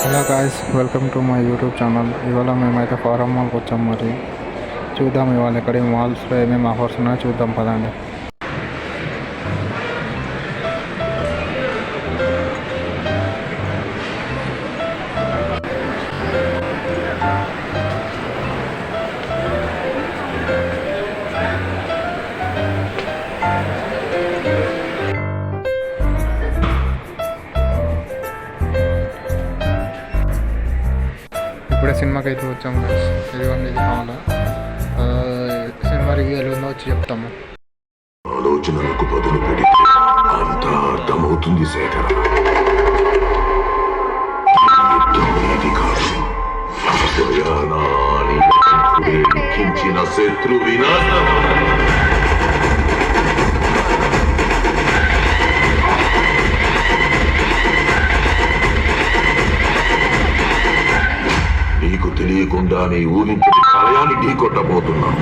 Hello guys, welcome to my YouTube channel. ఇవాళ మేమైతే form మాల్కి వచ్చాం. మరి చూద్దాం ఇవాళ ఎక్కడ మాల్స్లో ఏమేమి ఆఫర్స్ ఉన్నాయో చూద్దాం పదండి. ఇప్పుడే సినిమాకి అయితే వచ్చాము గాయ్స్. ఇదిగోండి, ఇది హాల్. సినిమా రివ్యూ ఎలా ఉందో వచ్చి చెప్తాము. ఆలోచనలకు బదులు పెడితే అంతా అర్థమవుతుంది శేఖర. ఇది కాదు, స్వయానాన్ని లిఖించిన శత్రు వినాశం. నీకు తెలియకుండా నీ ఊహించిన కార్యాన్ని ఢీ కొట్టబోతున్నాను.